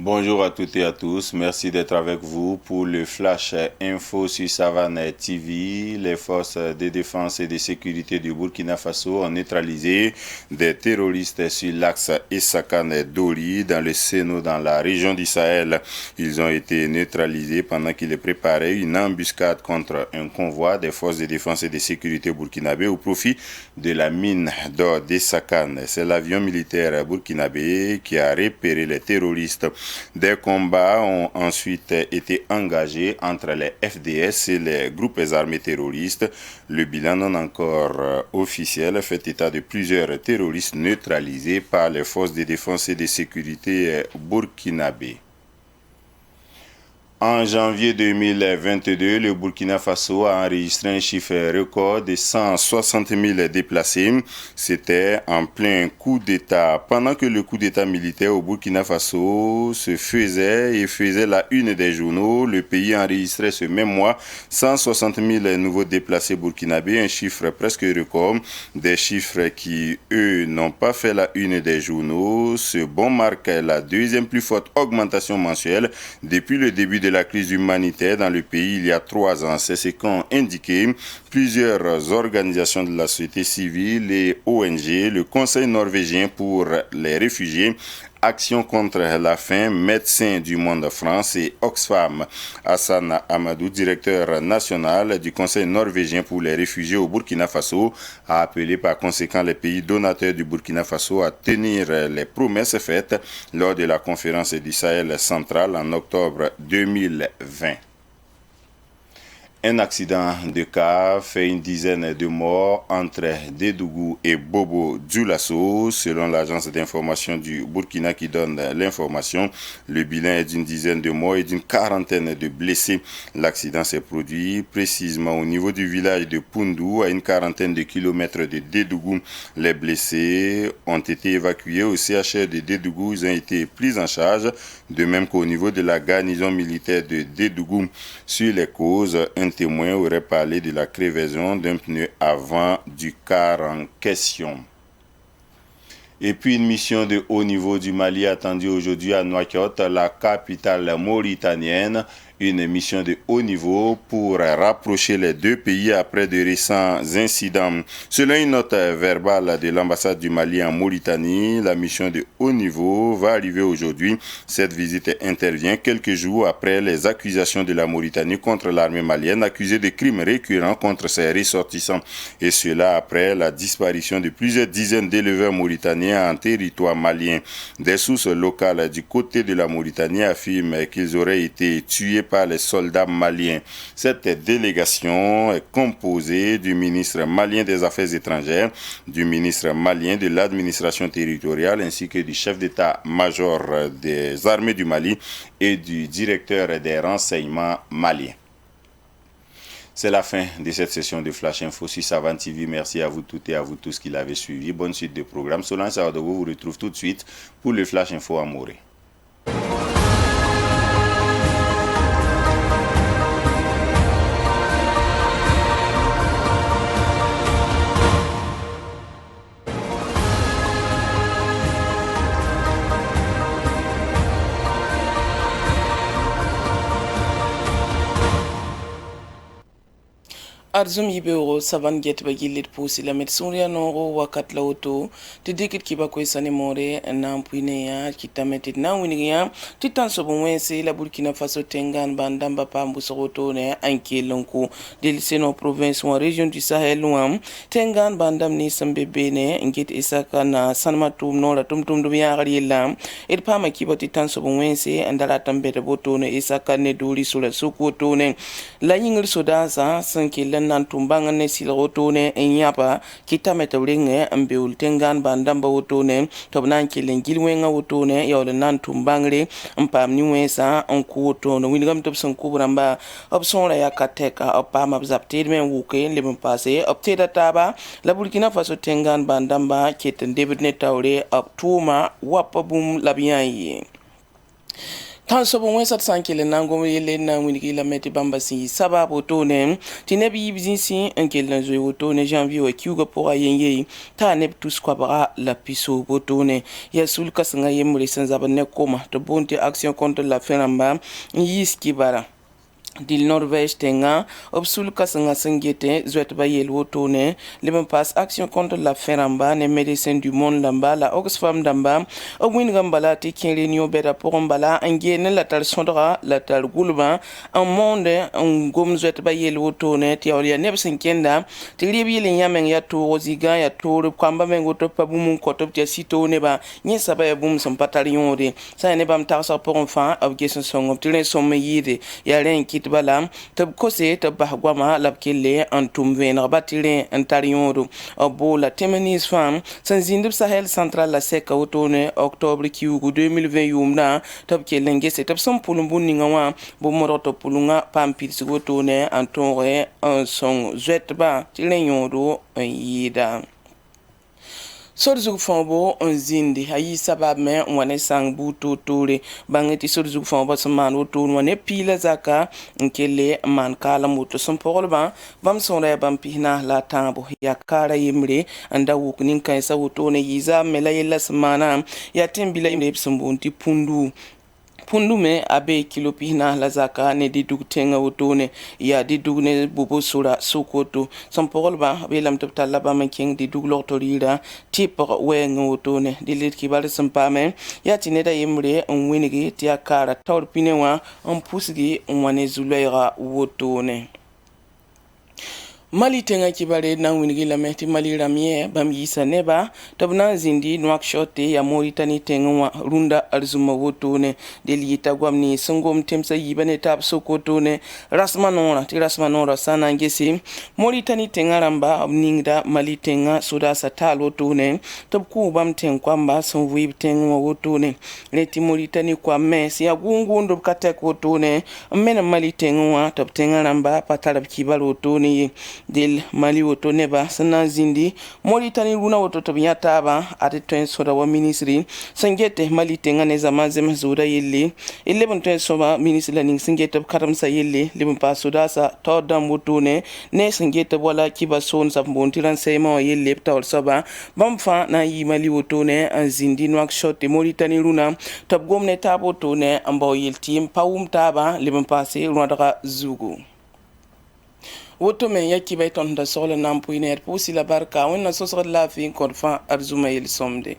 Bonjour à toutes et à tous, merci d'être avec vous pour le Flash Info sur Savane TV. Les forces de défense et de sécurité du Burkina Faso ont neutralisé des terroristes sur l'axe Essakane-Dori dans le Sénou dans la région du Sahel. Ils ont été neutralisés pendant qu'ils préparaient une embuscade contre un convoi des forces de défense et de sécurité burkinabé au profit de la mine d'or d'Essakane. C'est l'avion militaire burkinabé qui a repéré les terroristes. Des combats ont ensuite été engagés entre les FDS et les groupes armés terroristes. Le bilan non encore officiel fait état de plusieurs terroristes neutralisés par les forces de défense et de sécurité burkinabées. En janvier 2022, le Burkina Faso a enregistré un chiffre record de 160 000 déplacés. C'était en plein coup d'État. Pendant que le coup d'État militaire au Burkina Faso se faisait la une des journaux, le pays enregistrait ce même mois 160 000 nouveaux déplacés burkinabés, un chiffre presque record. Des chiffres qui, eux, n'ont pas fait la une des journaux. Ce bond marque la deuxième plus forte augmentation mensuelle depuis le début de la crise humanitaire dans le pays il y a 3 ans. C'est ce qu'ont indiqué plusieurs organisations de la société civile et ONG, le Conseil norvégien pour les réfugiés, Action contre la faim, Médecins du monde France et Oxfam. Hassan Amadou, directeur national du Conseil norvégien pour les réfugiés au Burkina Faso, a appelé par conséquent les pays donateurs du Burkina Faso à tenir les promesses faites lors de la conférence du Sahel central en octobre 2020. Un accident de car fait une dizaine de morts entre Dédougou et Bobo Dioulasso, selon l'agence d'information du Burkina qui donne l'information. Le bilan est d'une dizaine de morts et d'une quarantaine de blessés. L'accident s'est produit précisément au niveau du village de Poundou, à une quarantaine de kilomètres de Dédougou. Les blessés ont été évacués au CHR de Dédougou. Ils ont été pris en charge, de même qu'au niveau de la garnison militaire de Dédougou. Sur les causes, un témoin aurait parlé de la crevaison d'un pneu avant du car en question. Et puis une mission de haut niveau du Mali attendue aujourd'hui à Nouakchott, la capitale mauritanienne. Une mission de haut niveau pour rapprocher les deux pays après de récents incidents. Selon une note verbale de l'ambassade du Mali en Mauritanie, la mission de haut niveau va arriver aujourd'hui. Cette visite intervient quelques jours après les accusations de la Mauritanie contre l'armée malienne accusée de crimes récurrents contre ses ressortissants. Et cela après la disparition de plusieurs dizaines d'éleveurs mauritaniens en territoire malien. Des sources locales du côté de la Mauritanie affirment qu'ils auraient été tués par les soldats maliens. Cette délégation est composée du ministre malien des Affaires étrangères, du ministre malien de l'administration territoriale ainsi que du chef d'état-major des armées du Mali et du directeur des renseignements maliens. C'est la fin de cette session de Flash Info sur Savane TV. Merci à vous toutes et à vous tous qui l'avez suivi. Bonne suite de programme. Solange Sawadogo vous retrouve tout de suite pour le Flash Info à Morée. Arzum yibero savan get bagilit pusi la metsuria noro wakat lauto tidikit kiba kwesane more na mpuine ya kitametit na winiya titan sobonwense la Burkina Faso tengan bandamba pambu soto ne anke lonku deliseno province wa région du Sahel wam tengan bandam ni sambebe ne ngit isaka na sanmatum no la tumtum dum ya garila et pama kiba titan sobonwense andala tambere boto ne isaka ne duri sula sukoto ne la yingir sodansa sanke nan tumbanga ne silotone enyapa kitameta ulinge ambeul tengan bandamba wotone tobnan kilen gilwenga wotone yawle nan tumbangre mpam niwesa onku wotone winigam tobson kubramba opson la yakateka opam abzaptir men wuke le passé opteda taba la Burkina Faso tengan bandamba keten debit ne tawre op tuma wapabum labiyan tan so bon wesa sankele nango yele na winigi la meti bamba si sababu tone tinebi bizinsi enkel na zo tone janvier wa kiuga pour ayenye ta ne tous kwa bara la piso botone ya sul kasanga yemure sanzaba ne koma to bonte action contre la feramba yiski bara dil Norvège tenga obsul kasanga sengete zwet ba yel wotone le pass action contre la feramba ne médecins du monde lamba la Oxfam damba o win gambala ti kenre ni obera pombala angene la tar sondra la tar gulba en monde en gom zwet ba yel wotone ti awya ne senkenda ti ribi le yamen ya to oziga ya to kwamba mengo to pabumun kotop ti sito ne ba nyi saba ya bum som patalion de sa ne bam tar sa pour enfant of geson song of tire somme yide ya ren bala tab kose tab bahgwama labkille antum vener batire antariyodo abola temenis fam sanzindib sahel central la seka otone octobre kiugu 2020 yumna tab kelenge se tab som pulumbun ningawa bo moroto pulunga pampir sigotone antore un song zetba tilenyodo yida sorzug fombo on zindi ayi sabab me wane sang buto tore bangeti sorzug fombo saman woto wane pila zaka nkele man kala moto som pogolba bam sonra bam pihna la tambo ya kara yimre anda wuk nin kan sa woto ne yiza mela yella samana ya tembila imre psumbunti pundu me abe kilo pihna la zaka ne di dug tenga wotone ya di dug ne bubo sura sokoto som pogolba be lam tap talla ba man king di dug lortorira tip we ngotone di lit ki bal sam pame ya tineda yimre on winigi ti akara tawr pinewa on pusgi on wane zuleira wotone Mali tenga kibare na winigi la meti Mali ramie bam yisa neba tabna zindi Nouakchott ya Mauritanie tenga runda arzuma wotone delita gwamni sangom temsa yibane tab sokotone rasmanora sana ngesi Mauritanie tenga ramba ningda Mali tenga soda satal wotone tabku bam ten kwamba son wib tenga wotone leti Mauritanie kwa mes ya gungundo katek wotone mena Mali tenga tab tenga ramba patalab kibal wotone del Mali woto neba sana zindi Mauritanie runa woto to biata ba ate ten soda wa ministry sangete Mali tenga ne zama zema zoda yelle 11 ten soba ministry la ning sangete karam sa yelle lim pa soda sa to dam woto ne sangete wala kiba son sa mbontiran sema yelle tawol soba bam fa na yi Mali woto ne zindi Nouakchott Mauritanie runa tab gomne tabo to ne ambo yeltim pawum taba lim pa se runa daga zugu woto men yaki bay ton da soxla nampuiner pousi la barka wonna sosra la fi kon fa arzuma yel somde